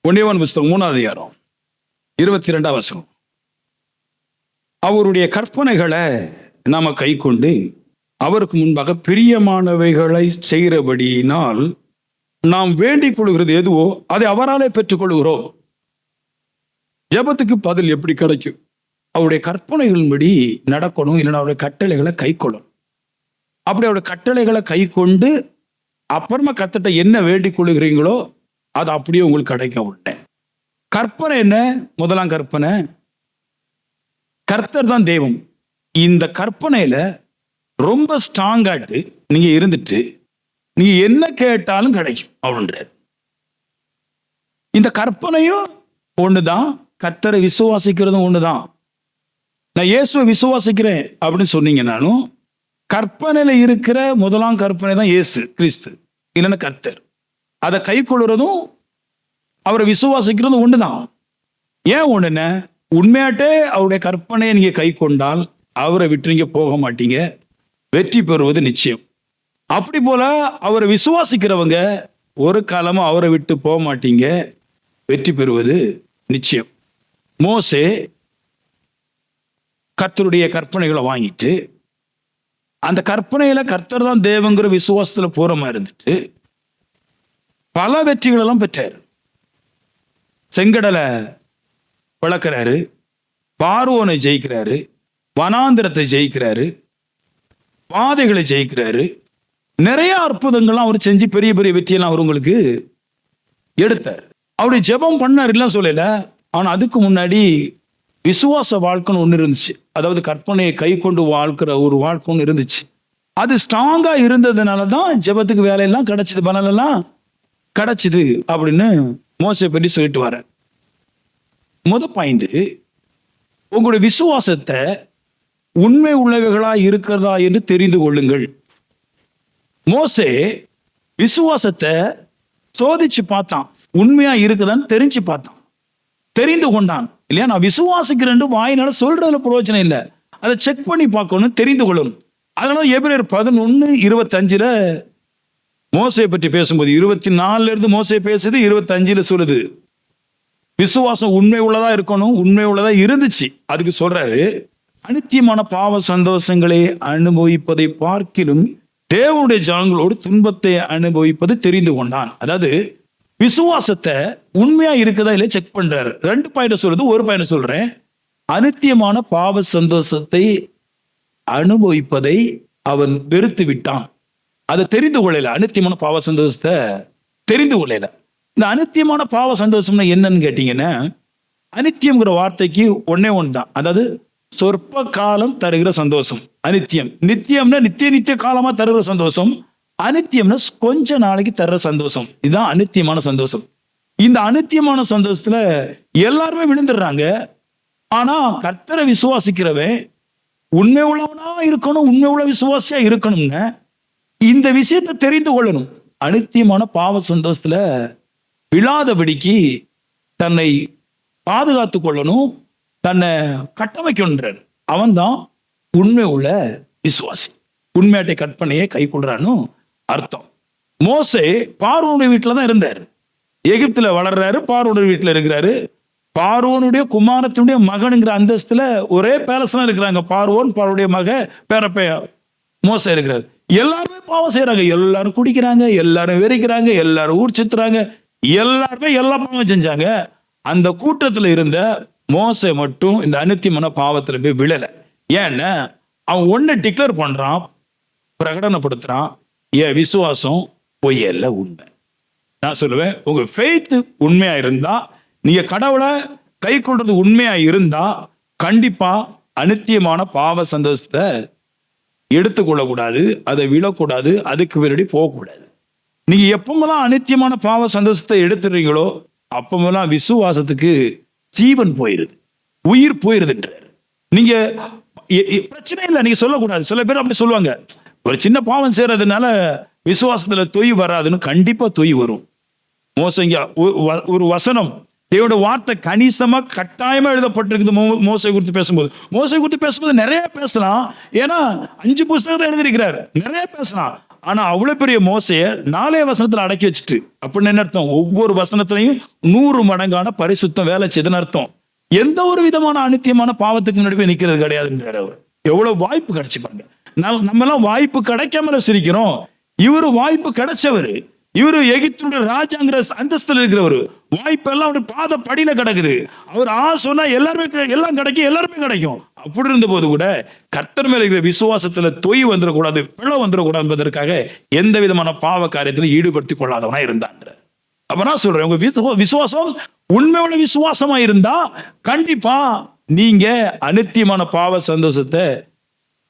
ஒன்றியவன் புஸ்தகம் 3ஆம் அதிகாரம் 22ஆம் வசனம். அவருடைய கற்பனைகளை நாம கை கொண்டு அவருக்கு முன்பாக பிரியமானவைகளை செய்கிறபடியினால் நாம் வேண்டிக் கொள்கிறது எதுவோ அதை அவராலே பெற்றுக்கொள்கிறோம். ஜெபத்துக்கு பதில் எப்படி கிடைக்கும்? அவருடைய கற்பனைகளின்படி நடக்கணும், இல்லைன்னா அவருடைய கட்டளைகளை கை கொள்ளணும். அப்படி அவருடைய கட்டளைகளை கை கொண்டு அப்புறமா கர்த்தர்ட்ட என்ன வேண்டிக் கொள்கிறீங்களோ அது அப்படியே உங்களுக்கு கிடைக்கும். உடனே கற்பனை என்ன? முதலாம் கற்பனை, கர்த்தர் தான் தெய்வம். இந்த கற்பனையில ரொம்ப ஸ்ட்ராங்காட்டு நீங்க இருந்துட்டு நீங்க என்ன கேட்டாலும் கிடைக்கும் அப்படின்றார். இந்த கற்பனையும் ஒண்ணுதான், கர்த்தரை விசுவாசிக்கிறதும் ஒண்ணுதான். நான் இயேசுவை விசுவாசிக்கிறேன் அப்படின்னு சொன்னீங்கன்னாலும் கற்பனையில இருக்கிற முதலாம் கற்பனை தான் இயேசு கிறிஸ்து, இல்லைன்னா கர்த்தர். அதை கை கொள்றதும் அவரை விசுவாசிக்கிறதும் ஒண்ணுதான். ஏன் ஒண்ணுன்னு? உண்மையாட்டே அவருடைய கற்பனையை நீங்க கை கொண்டால் அவரை விட்டு நீங்க போக மாட்டீங்க, வெற்றி பெறுவது நிச்சயம். அப்படி போல அவரை விசுவாசிக்கிறவங்க ஒரு காலமும் அவரை விட்டு போக மாட்டீங்க, வெற்றி பெறுவது நிச்சயம். மோசே கர்த்தருடைய கற்பனைகளை வாங்கிட்டு அந்த கற்பனையில கர்த்தர் தான் தேவங்கிற விசுவாசத்துல பூரமா இருந்துட்டு பல வெற்றிகள் எல்லாம் பெற்றாரு. செங்கடலை பிளக்கிறாரு, பார்வோனை ஜெயிக்கிறாரு, வனாந்திரத்தை ஜெயிக்கிறாரு, பாதைகளை ஜெயிக்கிறாரு. நிறைய அற்புதங்கள்லாம் அவர் செஞ்சு பெரிய பெரிய வெற்றியெல்லாம் அவர் உங்களுக்கு எடுத்தார். அவருடைய ஜெபம் பண்ணார் இல்லைன்னு சொல்லல. ஆனா அதுக்கு முன்னாடி விசுவாச வாழ்க்கைன்னு ஒன்று இருந்துச்சு. அதாவது கற்பனையை கை கொண்டு வாழ்க்கிற ஒரு வாழ்க்கை ஒன்று இருந்துச்சு. அது ஸ்ட்ராங்கா இருந்ததுனால தான் ஜெபத்துக்கு வேலையெல்லாம் கிடைச்சிது, பலனெல்லாம் கிடைச்சிது அப்படின்னு மோசே பற்றி சொல்லிட்டு வர. பாயிண்ட், உங்களுடைய விசுவாசத்தை உண்மை உள்ளவைகளா இருக்கிறதா என்று தெரிந்து கொள்ளுங்கள். மோசே விசுவாசத்தை சோதிச்சு பார்த்தான், உண்மையா இருக்குதான்னு தெரிஞ்சு பார்த்தான், தெரிந்து கொண்டான். இல்லையா? நான் விசுவாசிக்கிறேன் வாயினால சொல்றதுல பிரயோஜனம் இல்லை, அதை செக் பண்ணி பார்க்கணும், தெரிந்து கொள்ளணும். அதனால எபிரேயர் 11:25 மோசையை பற்றி பேசும்போது 24 இருந்து மோசே பேசுது, 25 சொல்லுது விசுவாசம் உண்மை உள்ளதா இருக்கணும். உண்மை உள்ளதா இருந்துச்சு. அதுக்கு சொல்றாரு, அனித்தியமான பாவ சந்தோஷங்களை அனுபவிப்பதை பார்க்கிலும் தேவனுடைய ஜனங்களோடு துன்பத்தை அனுபவிப்பது தெரிந்து கொண்டான். அதாவது விசுவாசத்தை உண்மையா இருக்குதா இல்லை செக் பண்றாரு. 2 பாயிண்ட் சொல்றது, ஒரு பாயிண்ட் சொல்றேன். அனித்தியமான பாவ சந்தோஷத்தை அனுபவிப்பதை அவன் வெறுத்து விட்டான். அதை தெரிந்து கொள்ளல. அனித்தியமான பாவ சந்தோஷத்தை தெரிந்து கொள்ளல. இந்த அனித்தியமான பாவ சந்தோஷம்னா என்னன்னு கேட்டீங்கன்னா, அனித்தியம்ங்கிற வார்த்தைக்கு ஒன்னே ஒன்று தான். அதாவது சொற்ப காலம் தருகிற சந்தோஷம் அனித்தியம். நித்தியம்னா நித்திய காலமா தருகிற சந்தோஷம். அனித்தியம்னா கொஞ்ச நாளைக்கு தர்ற சந்தோஷம். இதுதான் அனித்தியமான சந்தோஷம். இந்த அனித்தியமான சந்தோஷத்துல எல்லாருமே விழுந்துடுறாங்க. ஆனா கர்த்தரை விசுவாசிக்கிறவன் உண்மை உள்ளவனா இருக்கணும், உண்மை உள்ள விசுவாசியா இருக்கணும்னு இந்த விஷயத்தை தெரிந்து கொள்ளணும். அனித்தியமான பாவ சந்தோஷத்துல விழாதபடிக்கு தன்னை பாதுகாத்து கொள்ளணும், தன்னை கட்டமைக்கணுன்றார். அவன் தான் உண்மை உள்ள விசுவாசி, உண்மையாட்டை கற்பனையை கை கொள்றான்னு அர்த்தம். மோசே பார்வோனுடைய வீட்டில் தான் இருந்தார். எகிப்துல வளர்றாரு, பார்வோனுடைய வீட்டில் இருக்கிறாரு. பார்வோனுடைய குமாரத்தினுடைய மகனுங்கிற அந்தஸ்துல ஒரே பேலஸ்லாம் இருக்கிறாங்க. பார்வோனுடைய மக பேரப்பைய மோசே இருக்கிறாரு. எல்லாருமே பாவம் செய்யறாங்க, எல்லாரும் குடிக்கிறாங்க, எல்லாரும் வெறிக்கிறாங்க, எல்லாரும் ஊர் சுத்துறாங்க, எல்லாருமே எல்லா பாவம் செஞ்சாங்க. அந்த கூட்டத்துல இருந்த மோசே மட்டும் இந்த அனித்தியமான பாவத்துல போய் விழல. ஏன்னா அவன் ஒன்னு டிக்ளேர் பண்றான், பிரகடனப்படுத்துறான், என் விசுவாசம் பொய்யல்ல, உண்மை. நான் சொல்லுவேன், உங்க ஃபெய்த் உண்மையா இருந்தா, நீங்க கடவுளை கை கொள்றது உண்மையா இருந்தா, கண்டிப்பா அனித்தியமான பாவ சந்தோஷத்தை எடுத்துக்கொள்ளக்கூடாது, அதை விழக்கூடாது, அதுக்கு பின்னாடி போகக்கூடாது. நீங்க எப்பமெல்லாம் அனித்தியமான பாவ சந்தோஷத்தை எடுத்துறீங்களோ அப்பமெல்லாம் விசுவாசத்துக்கு ஜீவன் போயிருது, உயிர் போயிருதுன்றார். நீங்க பிரச்சனை இல்லை, நீங்க சொல்லக்கூடாது. சில பேர் அப்படி சொல்லுவாங்க, ஒரு சின்ன பாவம் செய்யறதுனால விசுவாசத்துல தொய் வராதுன்னு. கண்டிப்பா தொய் வரும். மோசங்க ஒரு வசனம், தேவனோட வார்த்தை கணிசமா கட்டாயமா எழுதப்பட்டிருக்குது. மோசை குறித்து பேசும்போது நிறைய பேசலாம். ஏன்னா 5 புத்தகத்தை எழுதியிருக்கிறார், நிறைய பேசலாம். ஆனா அவ்வளவு பெரிய மோசைய 4 வசனத்துல அடக்கி வச்சுட்டு, அப்படின்னு என்ன அர்த்தம்? ஒவ்வொரு வசனத்திலையும் 100 மடங்கான பரிசுத்தம் வேலை செய்துன்னு அர்த்தம். எந்த ஒரு விதமான அனித்தியமான பாவத்துக்கு நடுவே நிக்கிறது கிடையாதுன்றார் அவர். எவ்வளவு வாய்ப்பு கிடைச்சு பாருங்க. நம்ம எல்லாம் வாய்ப்பு கிடைக்காமல சிரிக்கிறோம். இவரு வாய்ப்பு கிடைச்சவரு. இவரு எகிப்தினுடைய ராஜாங்கிற அந்தஸ்துல இருக்கிறவரு. வாய்ப்பு எல்லாம் அவருடைய பாத படியில கிடக்குது. அவர் சொன்னா எல்லாருமே எல்லாம் கிடைக்கும், எல்லாருமே கிடைக்கும். அப்படி இருந்த போது கூட கர்த்தர் மேல இருக்கிற விசுவாசத்துல தொய் வந்துடக்கூடாது, பிழை வந்துடக்கூடாது என்பதற்காக எந்த விதமான பாவ காரியத்திலும் ஈடுபடுத்திக் கொள்ளாதவனா இருந்தான். அப்ப நான் சொல்றேன், உங்க விசுவாசம் உண்மையோட விசுவாசமா இருந்தா கண்டிப்பா நீங்க அனித்தியமான பாவ சந்தோஷத்தை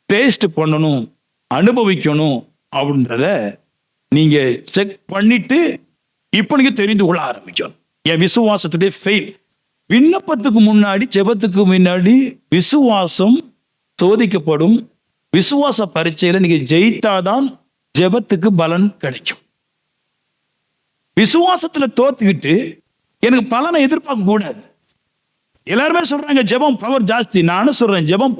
டேஸ்ட் பண்ணணும், அனுபவிக்கணும் அப்படின்றத நீங்க செக் பண்ணிட்டு இப்ப நீங்க தெரிந்து கொள்ள ஆரம்பிக்கணும். என் விசுவாசத்துடைய ஃபெயில். விண்ணப்பத்துக்கு முன்னாடி, ஜெபத்துக்கு முன்னாடி விசுவாசம் சோதிக்கப்படும். விசுவாச பரீட்சையில நீங்க ஜெயித்தாதான் ஜெபத்துக்கு பலன் கிடைக்கும். விசுவாசத்துல தோத்துக்கிட்டு எனக்கு பலனை எதிர்பார்க்க கூடாது. எல்லாருமே சொல்றாங்க ஜெபம் பவர் ஜாஸ்தி. நானும் சொல்றேன் ஜெபம்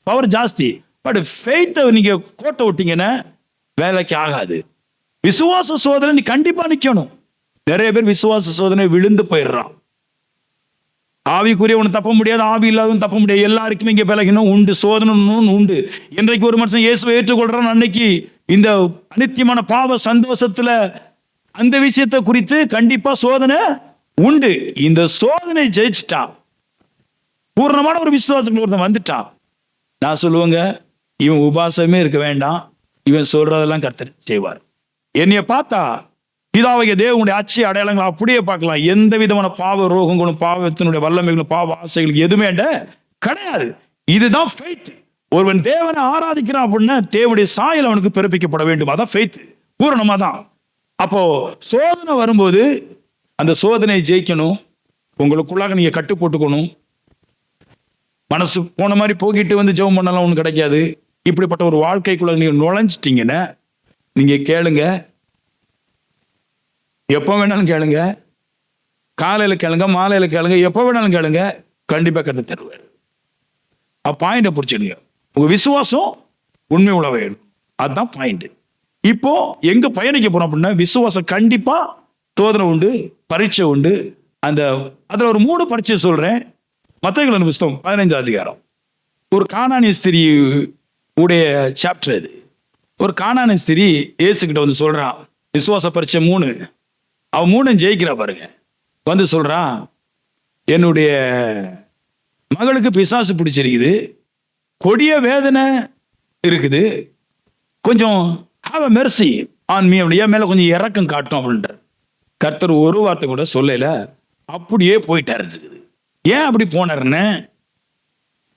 பவர் ஜாஸ்தி. பட் ஃபெய்த்தை நீங்க கோட்டை விட்டீங்கன்னா வேலைக்கு ஆகாது. விசுவாச சோதனை நீ கண்டிப்பா நிக்கணும். நிறைய பேர் விசுவாச சோதனை விழுந்து போயிடுறான். ஆவிக்குரிய ஒன்று தப்ப முடியாது, ஆவி இல்லாதவன் தப்ப முடியாது. எல்லாருக்குமே இங்க விலகினும் உண்டு, சோதனை உண்டு. இன்றைக்கு ஒரு மனுஷன் இயேசுவை ஏற்றுக்கொள்றான், அன்னைக்கு இந்த அனித்தியமான பாவ சந்தோஷத்துல அந்த விஷயத்தை குறித்து கண்டிப்பா சோதனை உண்டு. இந்த சோதனை ஜெயிச்சுட்டா, பூர்ணமான ஒரு விசுவாசத்துக்கு ஒருத்தன் வந்துட்டான், நான் சொல்லுவேங்க இவன் உபாசமே இருக்க வேண்டாம், இவன் சொல்றதெல்லாம் கர்த்தர் செய்வார். என்னைய பார்த்தா பிதாவாகிய தேவனுடைய ஆட்சி அடையாளங்கள் அப்படியே பார்க்கலாம். எந்த விதமான பாவ ரோகங்களும், பாவத்தினுடைய வல்லமைகளும், பாவ ஆசைகளும் எதுவுமே கிடையாது. இதுதான் ஃபெய்த். ஒருவன் தேவனை ஆராதிக்கிறான் அப்படின்னா தேவனுடைய சாயல் அவனுக்கு பிறப்பிக்கப்பட வேண்டும். அதான் ஃபெய்த், பூரணமா தான். அப்போ சோதனை வரும்போது அந்த சோதனையை ஜெயிக்கணும். உங்களுக்குள்ளாக நீங்க கட்டு போட்டுக்கணும். மனசு போன மாதிரி போக்கிட்டு வந்து ஜெபம் பண்ணலாம் ஒன்றும் கிடைக்காது. இப்படிப்பட்ட ஒரு வாழ்க்கைக்குள்ள நீங்க நுழைஞ்சிட்டீங்கன்னா நீங்க கேளுங்க, எப்போ வேணாலும் கேளுங்க, காலையில கேளுங்க, மாலையில கேளுங்க, எப்போ வேணாலும் கேளுங்க, கண்டிப்பா கட்டு தருவார். பாயிண்ட பிடிச்சிடுங்க. உங்க விசுவாசம் உண்மை உள்ள வேணும், அதுதான் பாயிண்ட். இப்போ எங்க பயணிக்க போறோம் அப்படின்னா விசுவாசம் கண்டிப்பா சோதனை உண்டு, பரீட்சை உண்டு. அதுல ஒரு 3 பரீட்சை சொல்றேன். மத்தேயுவின் புத்தகம் 15 அதிகாரம். ஒரு கானானிய ஸ்திரீ உடைய சாப்டர் இது. ஒரு கானானிய ஸ்திரீ இயேசு கிட்ட வந்து சொல்றான், விசுவாச பரீட்சை 3. அவன் 3 ஜெயிக்கிறா பாருங்க. வந்து சொல்றான், என்னுடைய மகளுக்கு பிசாசு பிடிச்சிருக்குது, கொடிய வேதனை இருக்குது, கொஞ்சம் have a mercy on me, என் மேல கொஞ்சம் இரக்கம் காட்டும் அப்படின்ற. கர்த்தர் ஒரு வார்த்தை கூட சொல்லல, அப்படியே போயிட்டாரு. ஏன் அப்படி போனாருன்னு,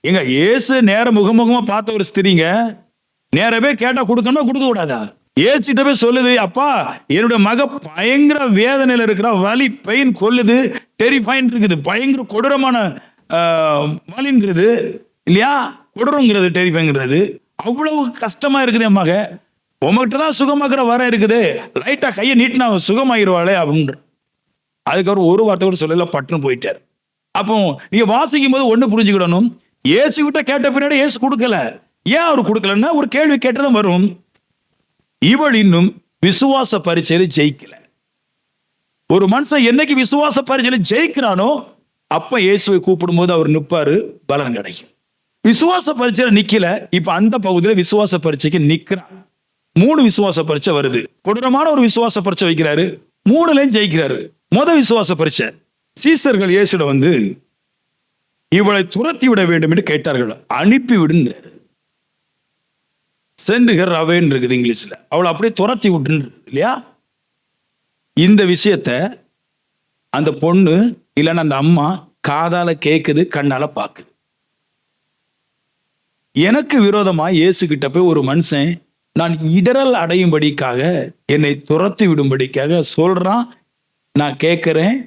எங்க இயேசு நேர முகமுகமா பார்த்த ஒரு ஸ்திரீங்க நேரவே கேட்டா கொடுக்கணும், கொடுக்க கூடாதா? ஏசிட்ட போய் சொல்லுது, அப்பா என்னுடைய மக பயங்கர வேதனையில இருக்கிற, வலி பெயின் கொல்லுது, டெரிஃபைன் இருக்குது, பயங்கர கொடூரமான வலிங்கிறது இல்லையா, கொடூரங்கிறது டெரிஃபைங்கிறது, அவ்வளவு கஷ்டமா இருக்குது என் மக, உங்ககிட்ட தான் சுகமாக்குற வர இருக்குது, லைட்டா கையை நீட்டினா சுகமாயிருவாளே அப்படின்ற. அதுக்கப்புறம் ஒரு வார்த்தை கூட சொல்லல, பட்டுன்னு போயிட்டார். அப்போ நீங்க வாசிக்கும் போது ஒண்ணு புரிஞ்சுக்கிடணும், ஏசு கிட்ட கேட்ட பின்னாடி ஏசு கொடுக்கல. ஏன் அவர் கொடுக்கலன்னா ஒரு கேள்வி கேட்டதும் வரும், இவள் இன்னும் விசுவாச பரீட்சையில ஜெயிக்கல. ஒரு மனுஷன் என்னைக்கு விசுவாச பரீட்சையில ஜெயிக்கிறானோ அப்ப இயேசுவை கூப்பிடும் போது அவர் நிற்பாரு, பலன் கிடைக்கும். விசுவாச பரீட்சையில நிக்கல, இப்ப அந்த பகுதியில விசுவாச பரீட்சைக்கு நிக்கிறான். 3 விசுவாச பரீட்சை வருது. கொடூரமான ஒரு விசுவாச பரீட்சை வைக்கிறாரு, 3லயும் ஜெயிக்கிறாரு. விசுவாச பரீட்சை, சீசர்கள் இயேசுட வந்து இவளை துரத்தி விட வேண்டும் என்று கேட்டார்கள். அனுப்பி விடுங்கிறார். சென்ட் ஹர் அவேன்னு இருக்குது இங்கிலீஷ்ல, அவளை அப்படியே துரத்தி விட்டுன்னு இல்லையா. இந்த விஷயத்த அந்த பொண்ணு இல்லைன்னா அந்த அம்மா காதால கேட்குது, கண்ணால பார்க்குது. எனக்கு விரோதமா இயேசு கிட்ட போய் ஒரு மனுஷன் நான் இடரல் அடையும்படிக்காக, என்னை துரத்தி விடும்படிக்காக சொல்றான், நான் கேட்கிறேன்,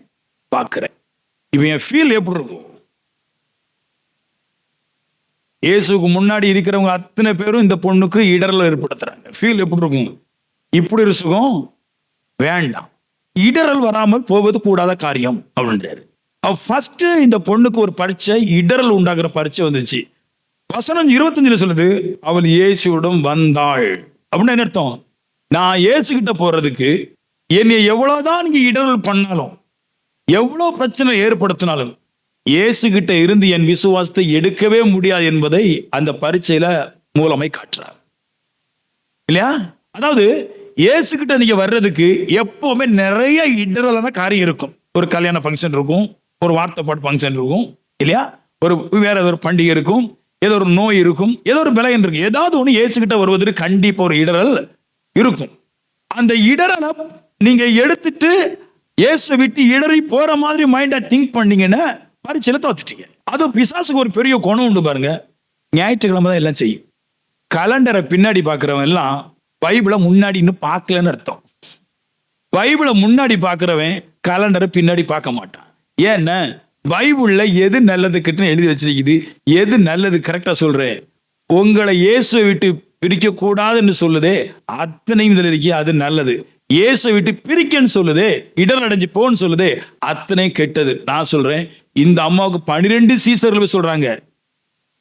பார்க்கிறேன். இவன் என் ஃபீல் எப்படி இருக்கும்? இயேசுக்கு முன்னாடி இருக்கிறவங்க அத்தனை பேரும் இந்த பொண்ணுக்கு இடரல் ஏற்படுத்துறாங்க. ஃபீல் எப்படி இருக்கும்? இப்படி ஒரு சுகம் வேண்டாம், இடரல் வராமல் போவது கூடாத காரியம் அப்படின்றாரு. ஃபர்ஸ்ட் இந்த பொண்ணுக்கு ஒரு பரீட்சை, இடரல் உண்டாகிற பரீட்சை வந்துச்சு. வசனம் 25 சொல்லுது, அவள் இயேசுவிடம் வந்தாள். அப்படின்னு என்ன அர்த்தம்? நான் இயேசுகிட்ட போறதுக்கு என்னை எவ்வளவுதான் நீங்க இடரல் பண்ணாலும், எவ்வளவு பிரச்சனை ஏற்படுத்தினாலும், இயேசுகிட்ட இருந்து என் விசுவாசத்தை எடுக்கவே முடியாது என்பதை அந்த பரீட்சையில மூலமை காட்டுறார் இல்லையா? அதாவது இயேசுகிட்ட நீங்க வர்றதுக்கு எப்பவுமே நிறைய இடரலான காரியம் இருக்கும். ஒரு கல்யாண ஃபங்க்ஷன் இருக்கும், ஒரு வார்த்தை பாட்டு ஃபங்க்ஷன் இருக்கும் இல்லையா? ஒரு வேற ஏதோ ஒரு பண்டிகை இருக்கும், ஏதோ ஒரு நோய் இருக்கும், ஏதோ ஒரு பலன் இருக்கு. ஏதாவது ஒன்று இயேசுகிட்ட வருவதற்கு கண்டிப்பா ஒரு இடரல் இருக்கும். அந்த இடரலை நீங்க எடுத்துட்டு இயேசு விட்டு இடறி போற மாதிரி மைண்டா திங்க் பண்ணீங்கன்னா பரீட்சையில தோத்துட்டீங்க. அது பிசாசுக்கு ஒரு பெரிய குணம் உண்டு பாருங்க. ஞாயிற்றுக்கிழமை தான் எல்லாம் செய்யும். கலண்டரை பின்னாடி பார்க்கிறவன் எல்லாம் பைபிளை முன்னாடி இன்னும் பார்க்கலன்னு அர்த்தம். பைபிளை முன்னாடி பார்க்கிறவன் கலண்டரை பின்னாடி பார்க்க மாட்டான். ஏன்னா பைபிள்ல எது நல்லது கெட்டுன்னு எழுதி வச்சிருக்குது, எது நல்லது கரெக்டா சொல்றேன். உங்களை இயேசுவை விட்டு பிரிக்க கூடாதுன்னு சொல்லுதே அத்தனையும் இதுல இருக்கு, அது நல்லது. இயேசுவை விட்டு பிரிக்கன்னு சொல்லுதே, இடர் அடைஞ்சு போன்னு சொல்லுதே, அத்தனை கெட்டது. நான் சொல்றேன், இந்த அம்மாவுக்கு 12 சீசர்கள் சொல்றாங்க,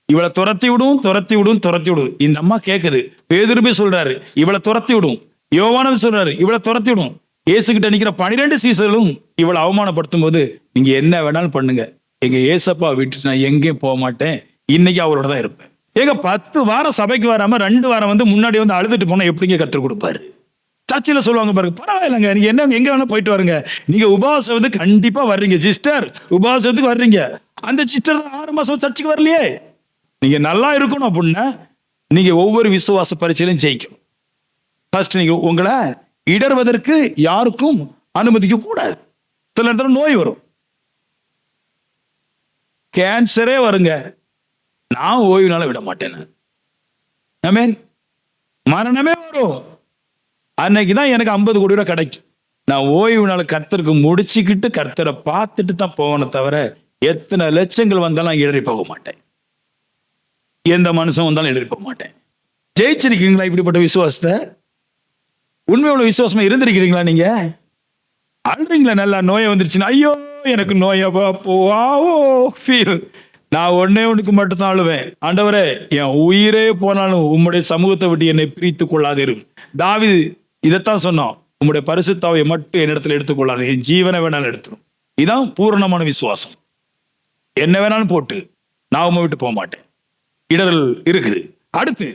இவளை துரத்தி விடும் துரத்தி விடும் துரத்தி விடும். இந்த அம்மா கேட்குது. பேதுரு போய் சொல்றாரு, இவளை துரத்தி விடும். யோவானது சொல்றாரு, இவளை துரத்தி விடும். இயேசுகிட்ட நிக்கிற 12 சீசர்களும் இவளை அவமானப்படுத்தும் போது, நீங்க என்ன வேணாலும் பண்ணுங்க, எங்க ஏசப்பா விட்டு நான் எங்கேயும் போக மாட்டேன், இன்னைக்கு அவரோட தான் இருப்பேன். ஏங்க 10 வாரம் சபைக்கு வராம 2 வாரம் வந்து முன்னாடி வந்து அழுதுட்டு போனா எப்படிங்க கற்றுக் கொடுப்பாரு? சர்ச்சில் சொல்லுவாங்க பாருங்க, பரவாயில்லைங்க, நீங்க என்ன எங்க வேணா போயிட்டு வருங்க, நீங்க உபவாசம் வந்து கண்டிப்பா வர்றீங்க சிஸ்டர், உபவாசத்துக்கு வர்றீங்க. அந்த சிஸ்டர் 6 மாசம் சர்ச்சுக்கு வரலையே. நீங்க நல்லா இருக்கணும் அப்படின்னா நீங்க ஒவ்வொரு விசுவாச பரீட்சையிலும் ஜெயிக்கணும். ஃபர்ஸ்ட் நீங்க உங்களை இடர்வதற்கு யாருக்கும் அனுமதிக்க கூடாது. சில நேரம் நோய் வரும், கேன்சரே வருங்க, நான் ஓய்வுனால விட மாட்டேன். ஆமென். மரணமே வரும், அன்னைக்குதான் எனக்கு 50 கோடி ரூபாய் கிடைக்கும். நான் ஓய்வுனால கர்த்தருக்கு முடிச்சுக்கிட்டு கர்த்தரை பார்த்துட்டு தான் போவேனே தவிர எத்தனை லட்சங்கள் வந்தாலும் நான் இடறி போக மாட்டேன். எந்த மனுஷன் வந்தாலும் எழுதி போக மாட்டேன். ஜெயிச்சிருக்கீங்களா இப்படிப்பட்ட விசுவாசத்தை? உண்மையோட விசுவாசமா இருந்திருக்கிறீங்களா? நீங்க அழுறீங்களா? நல்லா நோயை வந்துருச்சுன்னா, ஐயோ எனக்கு நோயா ஃபீல். நான் ஒண்ணுக்கு மட்டும் தான் அழுவேன், ஆண்டவரே என் உயிரே போனாலும் உம்முடைய சமூகத்தை விட்டு என்னை பிரித்து கொள்ளாதே. தாவீது இதைத்தான் சொன்னோம், உம்முடைய பரிசுத்தாவை மட்டும் என்னிடத்துல எடுத்துக்கொள்ளாது, என் ஜீவனை வேணாலும் எடுத்துரும். இதான் பூரணமான விசுவாசம். என்ன வேணாலும் போட்டு நான் உம்மை விட்டு போக மாட்டேன். இடரல் இருக்குது. அடுத்து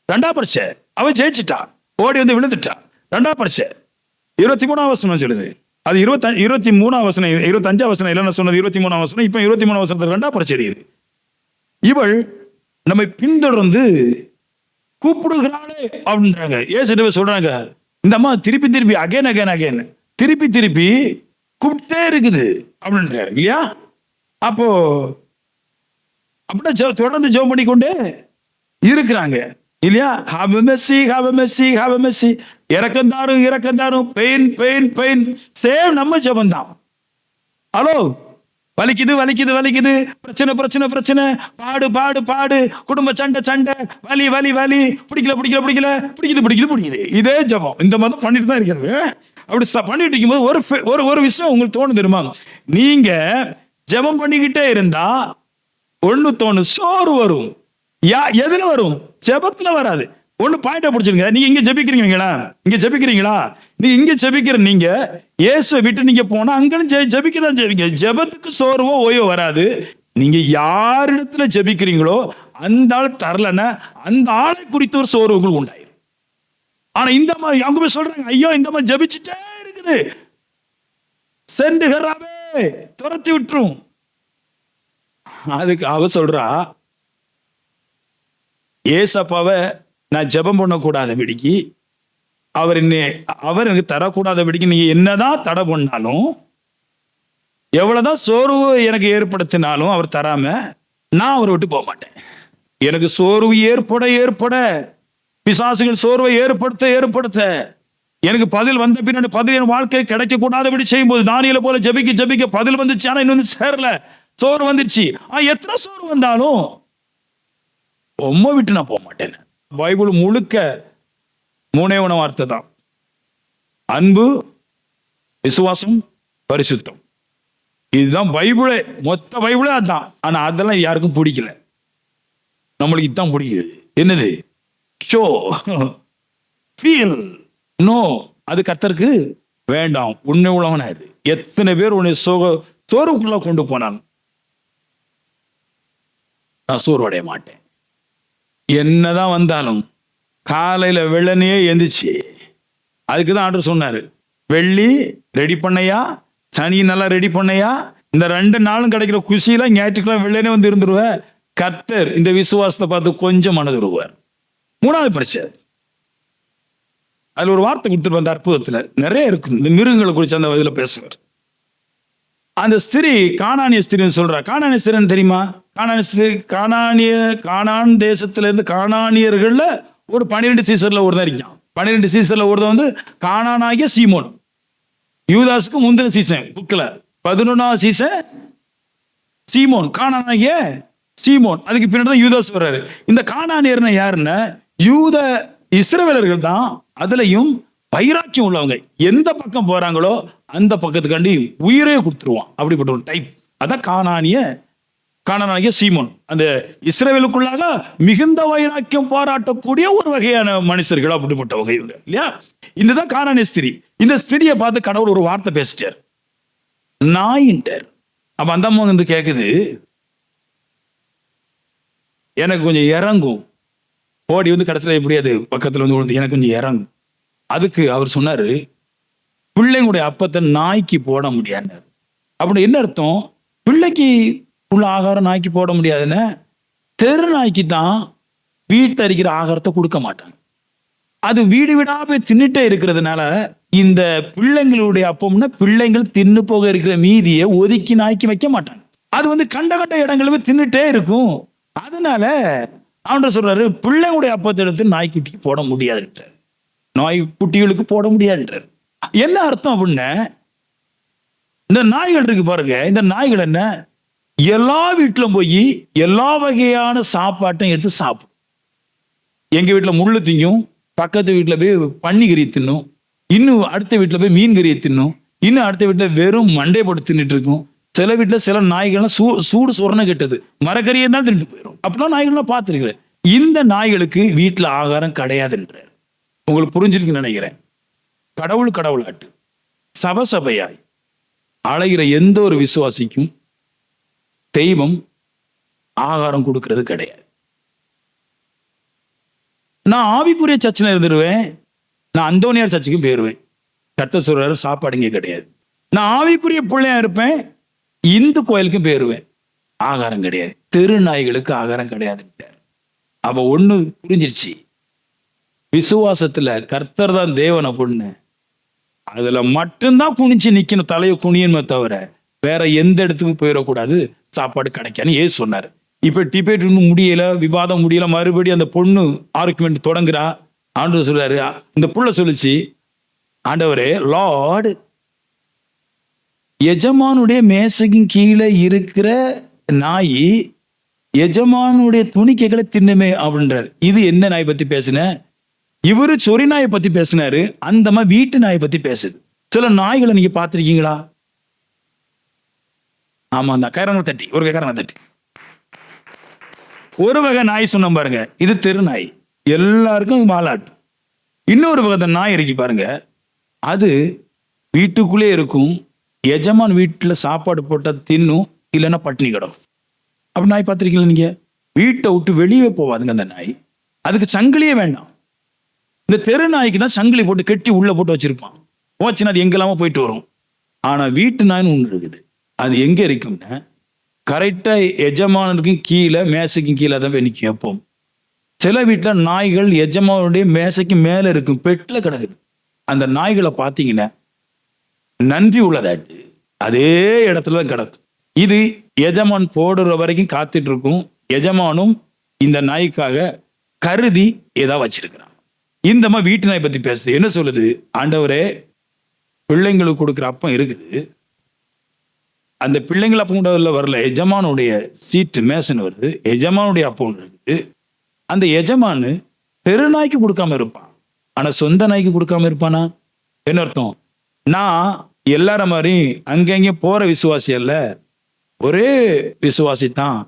2ஆம் பரீட்சை, அவன் ஜெயிச்சுட்டா, ஓடி வந்து விழுந்துட்டா. 2ஆம் பரீட்சை 23ஆம் வசனம் சொல்லுது. அது 23ஆம் வசனம், 25ஆம் வசனம் இல்லைன்னு சொன்னது 23ஆம் வசனம். இப்ப 23ஆம் வசனத்துல 2ஆம் பரீட்சை இருக்குது. இவள் நம்மை பின்தொடர்ந்து கூப்பிடுகிறாளே அப்படின்றாங்க. ஏசு சொல்றாங்க, இந்த அம்மா திருப்பி திருப்பி அகைன் அகைன் அகைன் திருப்பி திருப்பி கூப்பிட்டே இருக்குது அப்படின்றாரு இல்லையா? அப்போ அப்படின்னா தொடர்ந்து ஜெபம் பண்ணிக்கொண்டே இருக்கிறாங்க இல்லையா? Have mercy, have mercy, have mercy, இறக்கந்தாரும் இறக்கந்தாரும், பெயின் பெயின் பெயின், சேம் நம்ம ஜெபம் தான். ஹலோ, வலிக்குது வலிக்குது வலிக்குது, பிரச்சனை பிரச்சனை பிரச்சனை, பாடு பாடு பாடு, குடும்ப சண்டை சண்டை, வலி வலி வலி, பிடிக்கல பிடிக்கல பிடிக்கல, பிடிக்குது பிடிக்குது பிடிக்குது, இதே ஜெபம் இந்த மாதிரி பண்ணிட்டு தான் இருக்கிறது. அப்படி பண்ணிட்டு இருக்கும்போது ஒரு விஷயம் உங்களுக்கு தோணும் தெரியுமா? நீங்க ஜெபம் பண்ணிக்கிட்டே இருந்தா ஒண்ணு தோணும், சோறு வரும். எதுல வரும்? ஜெபத்துல வராது. ஒண்ணு பாயிண்டா பிடிச்சிருங்க. நீங்க இங்க ஜெபிக்கிறீங்களா? இங்க ஜெபிக்கிறீங்களா? நீங்க இங்க ஜெபிக்கிற நீங்க இயேசுவை விட்டு நீங்க போனா அங்களும் ஜெபிக்க தான் ஜெபிங்க. ஜெபத்துக்கு சோர்வோ ஓய்வோ வராது. நீங்க யாரிடத்துல ஜெபிக்கிறீங்களோ அந்த ஆள் தரலன்னா அந்த ஆளை குறித்து ஒரு சோர்வுகள் உண்டாயிரும். ஆனா இந்த மாதிரி அவங்க போய் சொல்றாங்க, ஐயோ இந்த மாதிரி ஜெபிச்சுட்டே இருக்குது, சென்றுகிறாவே துரத்தி விட்டுரும். அதுக்கு அவ சொல்றா, ஏசப்பாவை நான் ஜெபம் பண்ணக்கூடாத விடிக்கு, அவர் எனக்கு தரக்கூடாத விடிக்கு நீங்க என்னதான் தடை பண்ணாலும், எவ்வளவுதான் சோர்வு எனக்கு ஏற்படுத்தினாலும் அவர் தராம நான் அவரை விட்டு போக மாட்டேன். எனக்கு சோர்வு ஏற்பட ஏற்பட, பிசாசுகள் சோர்வை ஏற்படுத்த எனக்கு பதில் வந்த பின்னாடி பதில் என் வாழ்க்கை கிடைக்க கூடாதபடி செய்யும் போது தானியேலை போல ஜெபிக்க ஜெபிக்க பதில் வந்துச்சு. ஆனா இன்னும் வந்து சேரல, சோறு வந்துருச்சு. எத்தனை சோறு வந்தாலும் உம்மை விட்டு நான் போக மாட்டேன். பைபிள் முழுக்க 3 வார்த்தை தான், அன்பு, விசுவாசம், பரிசுத்தம். இதுதான் பைபிளே, மொத்த பைபிளே அதுதான். ஆனா அதெல்லாம் யாருக்கும் பிடிக்கல, நம்மளுக்கு இதுதான் பிடிக்குது. என்னது? ஷோ, ஃபீல், நோ, அது கர்த்தருக்கு வேண்டாம். உண்மை உள்ளவனா இது. எத்தனை பேர் உன்னை சோர்வுக்குள்ள கொண்டு போனாங்க, நான் சோர்வடைய மாட்டேன். என்னதான் வந்தாலும் காலையில வெள்ளனையே எந்திரிச்சு, அதுக்குதான் ஆண்டவர் சொன்னாரு, வெள்ளி ரெடி பண்ணையா, சனி நல்லா ரெடி பண்ணையா, இந்த 2 நாளும் கிடைக்கிற குஷியில ஞாயிற்றுக்கிழமை வெள்ளனே வந்து இருந்துருவ. கர்த்தர் இந்த விசுவாசத்தை பார்த்து கொஞ்சம் மனதுருவார். 3வது பிரச்சனை, அதுல ஒரு வார்த்தை கொடுத்துருப்ப, அந்த அற்புதத்துல நிறைய இருக்கு. இந்த மிருகங்களை குறித்து அந்த இதுல பேசுவார். அந்த ஸ்திரீ கானானிய ஸ்திரின்னு சொல்றா. கானானிய ஸ்திரின்னு தெரியுமா? கானானிய ஸ்திரீ, கானான் தேசத்துல இருந்து கானானியர்கள்ல ஒரு 12 சீசர்ல ஒருத்தன் இருக்கான். 12 சீசர்ல ஒருத்தன் வந்து கானானாகிய சீமோன். யூதாஸுக்கு முந்தின சீசன் புக்ல 11வது சீசன் சீமோன், கானானாகிய சீமோன். அதுக்கு பின்னாடி தான் யூதாஸ் வர்றாரு. இந்த கானானியர்னா யாருன்னா யூத இஸ்ரவேலர்கள் தான். அதுலயும் வைராக்கியம் உள்ளவங்க, எந்த பக்கம் போறாங்களோ அந்த பக்கத்துக்காண்டி உயிரே கொடுத்துருவான், அப்படிப்பட்ட ஒரு டைப். அதான் கானானிய சீமோன். அந்த இஸ்ரவேலுக்குள்ளாக மிகுந்த வைராக்கியம் பாராட்டக்கூடிய ஒரு வகையான மனுஷர்கள், அப்படிப்பட்ட வகை இல்லையா? இதுதான் கானானிய ஸ்திரீ. இந்த ஸ்திரியை பார்த்து கடவுள் ஒரு வார்த்தை பேசிட்டார், நாயின்டர். அப்ப அந்த அம்மா வந்து கேக்குது, எனக்கு கொஞ்சம் இறங்கும். ஓடி வந்து கடைசியில் எப்படியாது பக்கத்துல வந்து விழுந்து எனக்கு கொஞ்சம் இறங்கும். அதுக்கு அவர் சொன்னாரு, பிள்ளைங்களுடைய அப்பத்தை நாய்க்கு போட முடியாது. அப்படி என்ன அர்த்தம்? பிள்ளைக்கு உள்ள ஆகாரம் நாய்க்கு போட முடியாதுன்னு, தெரு நாய்க்கு தான் வீட்டில் அடிக்கிற ஆகாரத்தை கொடுக்க மாட்டாங்க. அது வீடு வீடா போய் தின்னுட்டே இருக்கிறதுனால இந்த பிள்ளைங்களுடைய அப்பம்னா பிள்ளைங்கள் தின்னு போக இருக்கிற மீதியை ஒதுக்கி நாய்க்கு வைக்க மாட்டாங்க. அது வந்து கண்ட கண்ட இடங்களை போய் தின்னுட்டே இருக்கும். அதனால ஆண்டவர் சொல்றாரு, பிள்ளைங்களுடைய அப்பத்தை எடுத்து நாய்க்குட்டிக்கு போட முடியாது, நாய் குட்டிகளுக்கு போட முடியாதுன்றார். என்ன அர்த்தம் அப்படின்னா, இந்த நாய்கள் இருக்கு பாருங்க, இந்த நாய்கள் என்ன எல்லா வீட்டிலும் போய் எல்லா வகையான சாப்பாட்டையும் எடுத்து சாப்பிடும். எங்க வீட்டுல முள்ளு திங்கும், பக்கத்து வீட்டுல போய் பன்னிக்கறி தின்னும், இன்னும் அடுத்த வீட்டுல போய் மீன் கறியை தின்னும், இன்னும் அடுத்த வீட்டுல வெறும் மண்டை போட்டு தின்னுட்டு இருக்கும். சில வீட்டுல சில நாய்கள்லாம் சூடு சொரண கெட்டது மரக்கறியை தான் தின்னுட்டு போயிடும். அப்படிலாம் நாய்கள்லாம் பார்த்துருக்கிறேன். இந்த நாய்களுக்கு வீட்டுல ஆகாரம் கிடையாதுன்றார். உங்களுக்கு புரிஞ்சிருக்குன்னு நினைக்கிறேன். கடவுளாட்டு சபையாய் அழைகிற எந்த ஒரு விசுவாசிக்கும் தெய்வம் ஆகாரம் கொடுக்கிறது கிடையாது. நான் ஆவிக்குரிய சர்ச்சில் இருந்துருவேன், நான் அந்தோனியார் சர்ச்சுக்கும் போயிருவேன். கர்த்தர் சொல்றாரு, சாப்பாடு இங்கே கிடையாது. நான் ஆவிக்குரிய பிள்ளையா இருப்பேன், இந்து கோயிலுக்கும் போயிருவேன், ஆகாரம் கிடையாது. தெரு நாய்களுக்கு ஆகாரம் கிடையாது. அப்ப ஒண்ணு புரிஞ்சிருச்சு, விசுவாசத்துல கர்த்தர் தான் தேவன் அப்படின்னு அதுல மட்டும்தான் குனிச்சு நிக்கணும், தலையை குனியணுமே தவிர வேற எந்த இடத்துக்கும் போயிடக்கூடாது, சாப்பாடு கிடைக்கான்னு ஏசு சொன்னாரு. இப்ப டிபேட் இன்னும் முடியல, விவாதம் முடியல, மறுபடியும் அந்த பொண்ணு ஆர்குமெண்ட் தொடங்குறா. ஆண்டவர் சொல்றாரு, இந்த புள்ள சொல்லிச்சு, ஆண்டவரே லார்ட், எஜமானுடைய மேசைக்கும் கீழே இருக்கிற நாய் எஜமானுடைய துணிக்கைகளை தின்னுமே அப்படின்றார். இது என்ன நாய் பத்தி பேசுன? இவரு சொறி நாயை பத்தி பேசினாரு, அந்த மாதிரி வீட்டு நாயை பத்தி பேசுது. சில நாய்களை நீங்க பார்த்திருக்கீங்களா? ஆமா தான், கரங்களை தட்டி ஒரு கரங்களை தட்டி. ஒரு வகை நாய் சொன்ன பாருங்க, இது தெரு நாய், எல்லாருக்கும் வாலாட்டு. இன்னொரு வகை நாய் இருக்கு பாருங்க, அது வீட்டுக்குள்ளே இருக்கும், எஜமான் வீட்டுல சாப்பாடு போட்டா தின்னும், இல்லைன்னா பட்டினி கிடக்கும். அப்படி நாய் பார்த்திருக்கீங்களா நீங்க? வீட்டை விட்டு வெளியே போவாதுங்க அந்த நாய், அதுக்கு சங்கிலியே வேண்டாம். இந்த தெரு நாய்க்கு தான் சங்கிலி போட்டு கட்டி உள்ள போட்டு வச்சிருப்பான், போச்சுன்னா அது எங்கெல்லாம போயிட்டு வரும். ஆனா வீட்டு நாய்னு ஒன்று இருக்குது, அது எங்க இருக்கும்னா கரெக்டா எஜமானுக்கும் கீழே மேசைக்கும் கீழே தான் போய் நிற்கும் எப்பவும். சில வீட்டுல நாய்கள் எஜமானுடைய மேசைக்கு மேல இருக்கும், பெட்டில் கிடக்குது. அந்த நாய்களை பார்த்தீங்கன்னா நன்றி உள்ளதாட்டு அதே இடத்துல தான் கிடக்கும். இது எஜமான் போடுற வரைக்கும் காத்துட்டு இருக்கும். எஜமானும் இந்த நாய்க்காக கருதி ஏதாவது வச்சிருக்கிறான். இந்த மாதிரி வீட்டு நாய் பத்தி பேசுது. என்ன சொல்லுது? ஆண்டவரே, பிள்ளைங்களுக்கு கொடுக்குற அப்பம் இருக்குது, அந்த பிள்ளைங்கள் அப்பம் கூட வரல, எஜமானுடைய சீட்டு மேசன் வருது, எஜமானுடைய அப்பம் இருக்குது. அந்த எஜமானு பெரு நாய்க்கு கொடுக்காம இருப்பான், ஆனா சொந்த நாய்க்கு கொடுக்காம இருப்பானா? என்ன அர்த்தம்? நான் எல்லார மாதிரி அங்கங்க போற விசுவாசி அல்ல, ஒரே விசுவாசி தான்,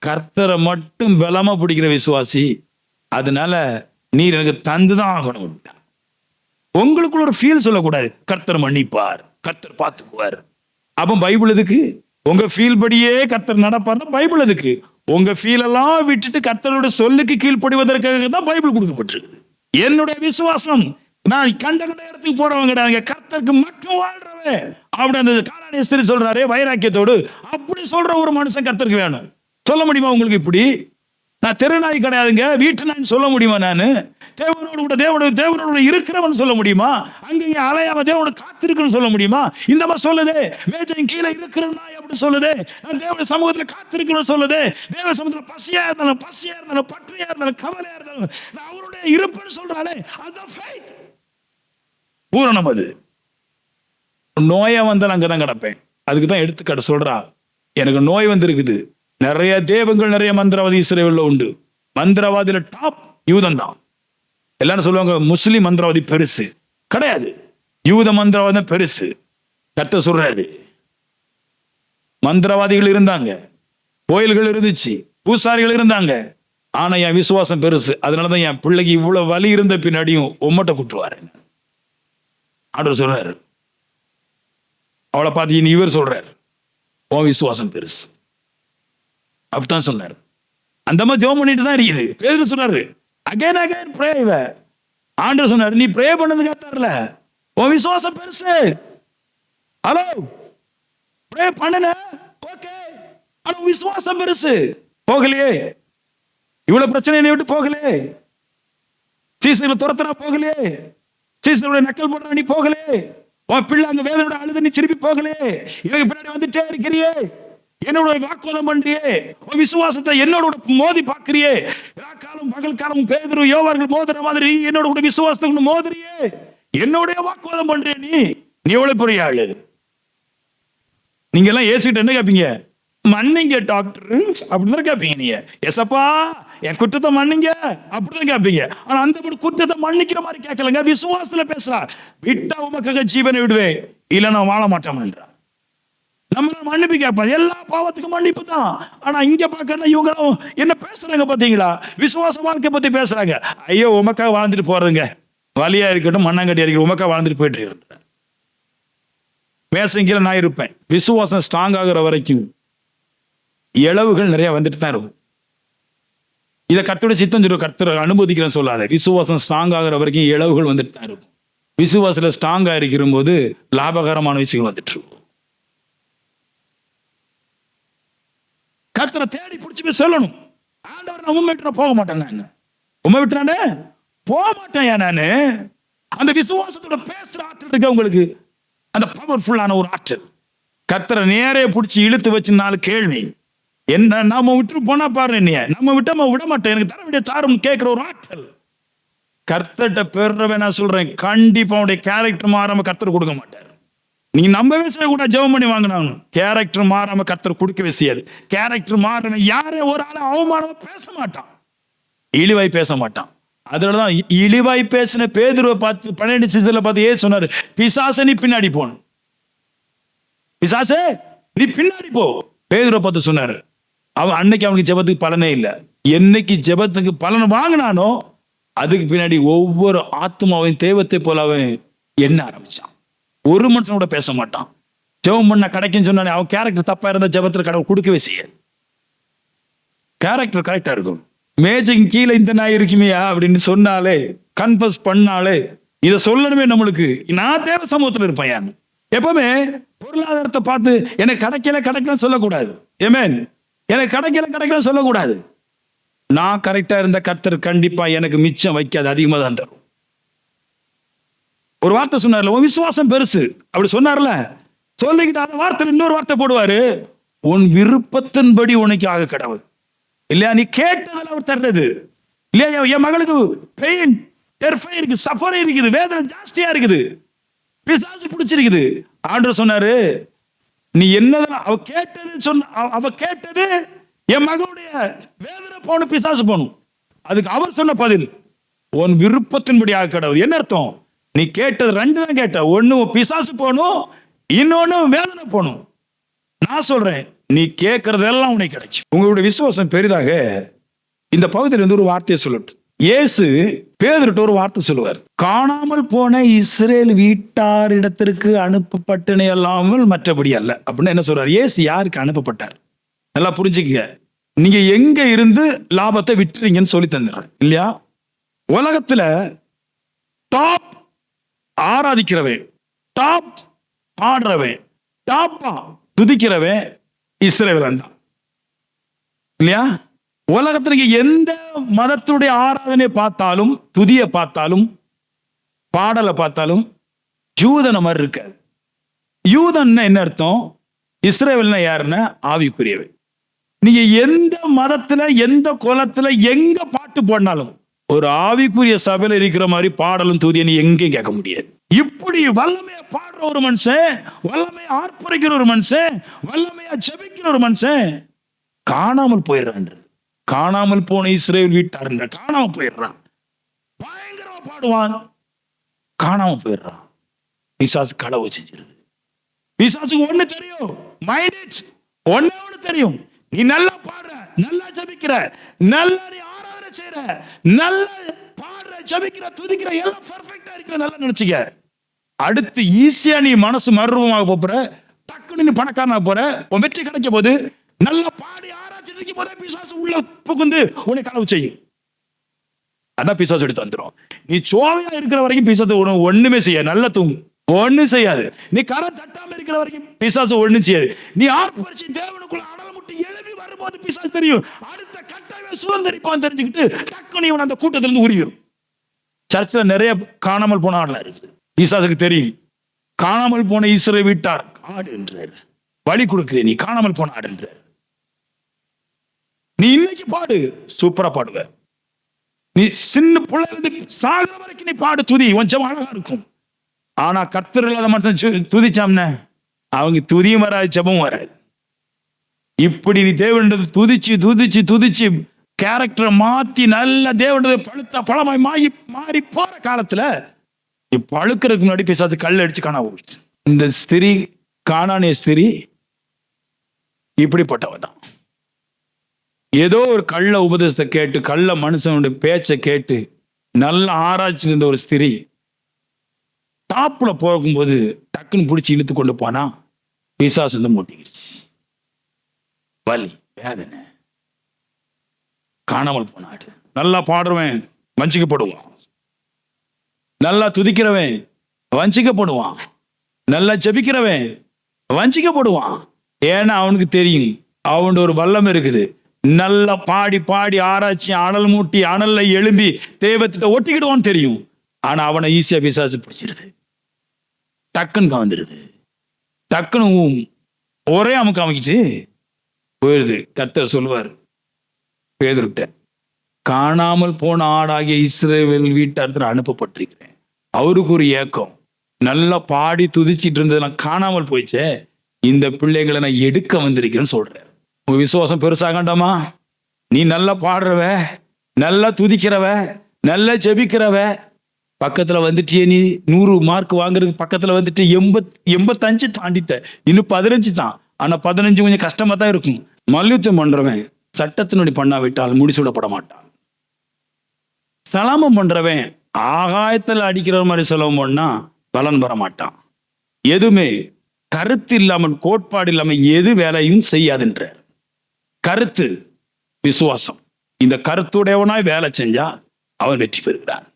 கர்த்தரை மட்டும் பலமா பிடிக்கிற விசுவாசி. அதனால நீர் எனக்கு தந்துதான் ஆகணும். உங்களுக்குள்ள ஒரு ஃபீல் சொல்லக்கூடாது. கர்த்தர் மன்னிப்பார், கர்த்தர் பார்த்துக்குவார். அப்ப பைபிள் எதுக்கு? உங்க ஃபீல் படியே கர்த்தர் நடப்பார்னா பைபிள் எதுக்கு? உங்க ஃபீல் எல்லாம் விட்டுட்டு கர்த்தரோட சொல்லுக்கு கீழ்ப்படிவதற்காக தான் பைபிள் கொடுக்கப்பட்டிருக்குது. என்னுடைய விசுவாசம், நான் கண்ட இடத்துக்கு போறவங்க கிடையாது, கர்த்தருக்கு மட்டும் வாழ்றவன். அப்படி அந்த கானானிய ஸ்திரீ சொல்றாரு வைராக்கியத்தோடு, அப்படி சொல்ற ஒரு மனுஷன் கர்த்தருக்கு வேணும். சொல்ல முடியுமா உங்களுக்கு? இப்படி நான் தெருநாய் கிடையாதுங்க, வீட்டு நாய் சொல்ல முடியுமா? நான் தேவனோட இருக்கிறவன் சொல்ல முடியுமா? அங்க அலையாம தேவனோட காத்திருக்குன்னு சொல்ல முடியுமா? இந்த மாதிரி சொல்லுது, மேஜையின் கீழே இருக்கிற நாய் அப்படி சொல்லுது, நான் தேவனுடைய சமூகத்துல காத்திருக்கணும்னு சொல்லுது. தேவ சமூகத்துல பசியா இருந்தாலும் பட்டினியா இருந்தாலும் கவலையா இருந்தாலும் நான் அவருடைய இருப்புன்னு சொல்றானே, அதுதான் faith. பூரணம். அது நோயா வந்தால் அங்கதான் கிடப்பேன். அதுக்கு தான் எடுத்துக்காட்டு சொல்றா. எனக்கு நோய் வந்திருக்குது, நிறைய தேவங்கள், நிறைய மந்திரவாதி இஸ்ரவேல்ல உண்டு. மந்திரவாதியில டாப் யூதன் தான். எல்லாரும் சொல்லுவாங்க முஸ்லிம் மந்திரவாதி பெருசு. கிடையாது, யூத மந்திரவாதி பெருசு. கர்த்தர் சொல்றாரு, மந்திரவாதிகள் இருந்தாங்க, கோயில்கள் இருந்துச்சு, பூசாரிகள் இருந்தாங்க, ஆனா என் விசுவாசம் பெருசு. அதனாலதான் என் பிள்ளைக்கு இவ்வளவு வலி இருந்த பின்னாடியும் உம்மட்ட கூட்டுவாரு. ஆண்டவர் சொல்றாரு. அவளை பார்த்து இவர் சொல்றாரு, உன் விசுவாசம் பெருசு. அப்படித்தான் சொன்னார். அந்த மாதிரி ஜெபம் பண்ணிட்டு தான் இருக்குது. பேதுரு சொன்னாரு, அகைன் ப்ரே. ஆண்டவர் சொன்னாரு, நீ ப்ரே பண்ணதுக்கு அர்த்தம்ல, உன் விசுவாசம் பெருசு. ஹலோ, ப்ரே பண்ணல, ஓகே, ஆனா விசுவாசம் பெருசு. போகலையே, இவ்வளவு பிரச்சனை என்னை விட்டு போகலையே, சீசனை துரத்துறா போகலையே, சீசனுடைய நக்கல் போடுற நீ போகலையே, உன் பிள்ளை அங்க வேதனோட அழுது நீ திருப்பி போகலையே, எனக்கு பின்னாடி வந்துட்டே இருக்கிறியே, என்னோட வாக்குவாதம் பண்றியே, உன் விசுவாசத்தை என்னோட மோதி பாக்குறியே, காலம் பகல் காலம் பேதுரு யோவார்கள் மோதுற மாதிரி என்னோட கூட விசுவாசத்தை மோதுறியே, என்னோட வாக்குவாதம் பண்றியே, நீ எவ்வளவு பெரிய ஆளு. நீங்க எல்லாம் ஏசிட்டு என்ன கேட்பீங்க? மன்னிங்க டாக்டர் அப்படின்னு கேட்பீங்க. நீங்க எசப்பா என் குற்றத்தை மன்னிங்க அப்படிதான் கேட்பீங்க. ஆனா அந்த குற்றத்தை மன்னிக்கிற மாதிரி கேட்கலங்க, விசுவாசத்துல பேசுறா. விட்டா உமக்காக ஜீவனை விடுவேன், இல்ல நான் வாழ மாட்டேன். நம்ம மன்னிப்பு கேட்போம், எல்லா பாவத்துக்கும் மன்னிப்பு தான். ஆனா இங்க பாக்க இவங்க என்ன பேசுறாங்க பாத்தீங்களா? விசுவாச வாழ்க்கை பத்தி பேசுறாங்க. ஐயோ உமக்காக வாழ்ந்துட்டு போறதுங்க, வலியா இருக்கட்டும் மண்ணாங்கட்டி அடிக்கிற உமக்காக வாழ்ந்துட்டு போயிட்டு இருந்தேன். மேசங்கில நான் இருப்பேன். விசுவாசம் ஸ்ட்ராங் ஆகுற வரைக்கும் இழவுகள் நிறைய வந்துட்டு தான் இருக்கும். இதை கர்த்தருடைய சித்தம் சொல்லி கர்த்தர் அனுமதிக்கிறேன்னு சொல்லாத. விசுவாசம் ஸ்ட்ராங் ஆகுற வரைக்கும் இழவுகள் வந்துட்டு தான் இருக்கும். விசுவாசத்துல ஸ்ட்ராங்கா இருக்கிற போது லாபகரமான விஷயங்கள் வந்துட்டு இருக்கும். கர்த்தரை தேடி பிடிச்சி போய் சொல்லணும், ஆண்டவர் நான் உண்மை விட்டு போக மாட்டேன், நான் உண்மை விட்டுறானே போக மாட்டேன். நானு அந்த விசுவாசத்தோட பேசுற ஆற்றல் இருக்கு உங்களுக்கு, அந்த பவர்ஃபுல்லான ஒரு ஆற்றல். கர்த்தரை நேரே பிடிச்சி இழுத்து வச்சு 4 கேள்வி என்ன நாம விட்டு போனா பாரு, என்னைய நம்ம விட்டோமா விட மாட்டேன், எனக்கு தர வேண்டிய தாரும் கேட்கிற ஒரு ஆற்றல். கர்த்தர்கிட்ட பெறவே நான் சொல்றேன், கண்டிப்பா அவனுடைய கேரக்டர் மாறாம கர்த்தர் கொடுக்க மாட்டார். நீ நம்பவே செய்யக்கூடாது, ஜெபம் பண்ணி வாங்கினாங்க. கேரக்டர் மாறாம கர்த்தர் கொடுக்கவே செய்யாது. கேரக்டர் மாறின யாரையும் ஒரு ஆளை அவமானமா பேச மாட்டான், இழிவாய் பேச மாட்டான். அதுலதான் இழிவாய் பேசின பேதுருவை பார்த்து 12 சீசன்ல பார்த்து ஏன் சொன்னாரு, பிசாசே நீ பின்னாடி போன, பிசாசே நீ பின்னாடி போ. பேதுருவை பார்த்து சொன்னாரு. அவன் அன்னைக்கு அவனுக்கு ஜெபத்துக்கு பலனே இல்லை. என்னைக்கு ஜெபத்துக்கு பலன் வாங்கினானோ அதுக்கு பின்னாடி ஒவ்வொரு ஆத்மாவையும் தெய்வத்தை போல அவன் எண்ண ஆரம்பிச்சான். ஒரு மனுஷனோட பேச மாட்டான். ஜெபம் பண்ண கிடைக்குன்னு சொன்னானே, அவன் கேரக்டர் தப்பா இருந்த ஜெபத்துல கடவுள் கொடுக்கவே செய்யாது. கேரக்டர் கரெக்டா இருக்கும். மேஜைக்கு கீழே இந்த நாய் இருக்குமையா அப்படின்னு சொன்னாலே, கன்ஃபஸ் பண்ணாலே, இதை சொல்லணுமே நம்மளுக்கு, நான் தேவ சமூகத்துல இருப்பேன். எப்பவுமே பொருளாதாரத்தை பார்த்து எனக்கு கிடைக்கல சொல்லக்கூடாது. ஏமேன், எனக்கு கிடைக்கல சொல்லக்கூடாது. நான் கரெக்டா இருந்த கர்த்தர் கண்டிப்பா எனக்கு மிச்சம் வைக்காது, அதிகமா தான் தரும். ஒரு வார்த்தை சொன்னார்ல, உன் விசுவாசம் பெருசு அப்படி சொன்னார்ல, சொல்லிக்கிட்டு அந்த வார்த்தை இன்னொரு வார்த்தை போடுவாரு, உன் விருப்பத்தின்படி உனக்கு ஆக கடவுள். இல்லையா, நீ கேட்டதில் அவர் தர்றது இல்லையா. என் மகளுக்கு பெயின் இருக்கு, சஃபர் இருக்குது, வேதனை ஜாஸ்தியா இருக்குது, பிசாசு பிடிச்சிருக்குது. ஆண்டவர் சொன்னாரு, நீ என்னதான் அவ கேட்டது சொன்ன, அவ கேட்டது என் மகளுடைய வேதனை போகணும், பிசாசு போகணும். அதுக்கு அவர் சொன்ன பதில், உன் விருப்பத்தின்படி ஆக கடவுள். என்ன அர்த்தம்? நீ கேட்டது 2 தான் கேட்ட, ஒன்னு பிசாசு போகணும், இன்னொன்னு வேதனை போகணும். நான் சொல்றேன், நீ கேட்கறதெல்லாம் உனக்கு கிடைக்கும். உங்களுடைய விசுவாசம் பெரிதாக இந்த பகுதியில் இருந்து ஒரு வார்த்தையை சொல்லட்டும். இயேசு பேதுருட்ட ஒரு வார்த்தை சொல்லுவார், காணாமல் போன இஸ்ரேல் வீட்டாரிடத்திற்கு அனுப்பப்பட்டனே அல்லாமல் மற்றபடி அல்ல அப்படின்னு என்ன சொல்றாரு? இயேசு யாருக்கு அனுப்பப்பட்டார்? நல்லா புரிஞ்சுக்கங்க. நீங்க எங்க இருந்து லாபத்தை விட்டுறீங்கன்னு சொல்லி தந்துடுறேன் இல்லையா? உலகத்துல டாப் ஆராதிக்கிறவன், டாப் பாடுறவன், டாப்பா துதிக்கிறவன் இஸ்ரவேலன் தான் இல்லையா? உலகத்துல எந்த மதத்துடைய ஆராதனை பார்த்தாலும், துதியை பார்த்தாலும், பாடலை பார்த்தாலும் யூதன மாதிரி இருக்காது. யூதன் என்ன அர்த்தம்? இஸ்ரவேல்னா யாருன்னா ஆவிக்குரியவன். நீங்க எந்த மதத்துல, எந்த குலத்துல, எங்க பாட்டு போனாலும் ஒரு ஆவிக்குரிய சபையில இருக்கிற மாதிரி பாடலும் துதியை நீ எங்கேயும் கேட்க முடியாது. இப்படி வல்லமையா பாடுற ஒரு மனுஷன், வல்லமையா ஆர்ப்பரிக்கிற ஒரு மனுஷன், வல்லமையா ஜெபிக்கிற ஒரு மனுஷன் காணாமல் போயிடுறான். காணாமல் போன இஸ்ரேல் வீட்டார் காணாம போயிடுறான். பயங்கரமா பாடுவான், காணாம போயிடுறான். பிசாசு களவு செஞ்சிருது. பிசாசுக்கு ஒண்ணு தெரியும், ஒண்ணு தெரியும், நீ நல்லா பாடுற, நல்லா ஜபிக்கிற, நல்லா நீ ஆராதனை செய்யற, நல்லா பாடுற, ஜபிக்கிற, துதிக்கிற, எல்லாம் பெர்ஃபெக்ட்டா இருக்கிற நல்லா நினைச்சுக்க. அடுத்து ஈஸியா நீ மனசு மறுரூபமாக போற, டக்குன்னு நீ பணக்காரனா போற, உன் வெற்றி கிடைக்க போது, நல்லா பாடி ஆராய்ச்சி போதே பிசாசு உள்ள புகுந்து உன்னை களவு செய்யும். அதான் பிசாசு எடுத்து வந்துடும். நீ சோவையா இருக்கிற வரைக்கும் பிசாசு ஒண்ணுமே செய்யாது, நல்லா தூங்கும், ஒண்ணும் செய்யாது. நீ கரை தட்டாம இருக்கிற வரைக்கும் பிசாசு ஒண்ணும் செய்யாது. நீ ஆர்ப்பரிச்சு தேவனுக்குள்ள அடல் முட்டி எழுப்பி வரும்போது பிசாசு தெரியும், அடுத்த கட்டாயம் சுதந்திரிப்பான் தெரிஞ்சுக்கிட்டு டக்குனு இவன் அந்த கூட்டத்துல இருந்து உருவிடும். சர்ச்சில் நிறைய காணாமல் போன ஆடலாம் இருக்குது. பிசாசுக்கு தெரியும், காணாமல் போன இஸ்ரவேல் வீட்டார் ஆடு என்றார், வழி கொடுக்கிறேன், நீ காணாமல் போன ஆடு என்றார். நீ இன்னைக்கு பாடு, சூப்பரா பாடுவ. நீ சின்ன பிள்ளை இருந்து சாகர வரைக்கும் நீ பாடு, துதி கொஞ்சம் அழகா இருக்கும். ஆனா கர்த்தர் இல்லாத மனுஷன் துதிச்சாம்ன அவங்க துதியும் வராது, ஜெபமும் வராது. இப்படி நீ தேவனுடைய துதிச்சு துதிச்சு துதிச்சு கேரக்டரை மாத்தி நல்ல தேவனுடைய பழுத்த பழமாய் மாறி போற காலத்துல நீ பழுக்கிறதுக்கு முன்னாடி பிசாசு கல் அடிச்சு காணாம போயிடுச்சு. இந்த ஸ்திரீ, கானானிய ஸ்திரீ இப்படிப்பட்டவன் தான். ஏதோ ஒரு கள்ள உபதேசத்தை கேட்டு, கள்ள மனுஷனுடைய பேச்சை கேட்டு நல்ல ஆராய்ச்சி இருந்த ஒரு ஸ்திரீ டாப்ல போகும்போது டக்குன்னு பிடிச்சி இழுத்து கொண்டு போனா பிசாசு வந்து மூட்டிக்கிடுச்சு. வலி, வேதனை, காணாமல் போனாடு. நல்லா பாடுறவன் வஞ்சிக்கப்படுவான், நல்லா துதிக்கிறவன் வஞ்சிக்கப்படுவான், நல்லா ஜெபிக்கிறவன் வஞ்சிக்கப்படுவான். ஏன்னா அவனுக்கு தெரியும் அவன் ஒரு வல்லம் இருக்குது. நல்லா பாடி பாடி ஆராய்ச்சி அனல் மூட்டி அனல்ல எழும்பி தெய்வத்திட்ட ஒட்டிக்கிடுவான்னு தெரியும். ஆனா அவனை ஈஸியா பிசாசு பிடிச்சிருது, டக்குன்னு கவர்ந்துருது, டக்குன்னு ஒரே அமுக்கு அமைக்கிச்சு போயிருது. கர்த்தர் சொல்லுவார் பேதுருட்ட, காணாமல் போன ஆடாகிய இஸ்ரவேல் வீட்டார் அனுப்பப்பட்டிருக்கிறேன். அவருக்கு ஒரு ஏக்கம், நல்லா பாடி துதிச்சிட்டு இருந்தது நான் காணாமல் போயிச்சே, இந்த பிள்ளைகளை நான் எடுக்க வந்திருக்கிறேன்னு சொல்றாரு. உங்க விசுவாசம் பெருசாகண்டாமா? நீ நல்லா பாடுறவ, நல்லா துதிக்கிறவ, நல்லா ஜெபிக்கிறவ, பக்கத்துல வந்துட்டியே நீ 100 மார்க் வாங்குறதுக்கு பக்கத்துல வந்துட்டு 85 தாண்டிட்ட, இன்னும் 15 தான். ஆனா 15 கொஞ்சம் கஷ்டமா தான் இருக்கும். மல்யுத்தம் பண்றவன் சட்டத்தினுடைய பண்ணாவிட்டால் முடிசூடப்பட மாட்டான். சலாமம் பண்றவன் ஆகாயத்தில் அடிக்கிற மாதிரி செலவு பண்ணா பலன் பெற மாட்டான். எதுவுமே கருத்து இல்லாமல், கோட்பாடு இல்லாமல் எது வேலையும் செய்யாதுன்றார். கருத்து, விசுவாசம், இந்த கருத்துடையவனாய் வேலை செஞ்சா அவன் வெற்றி பெறுகிறான்.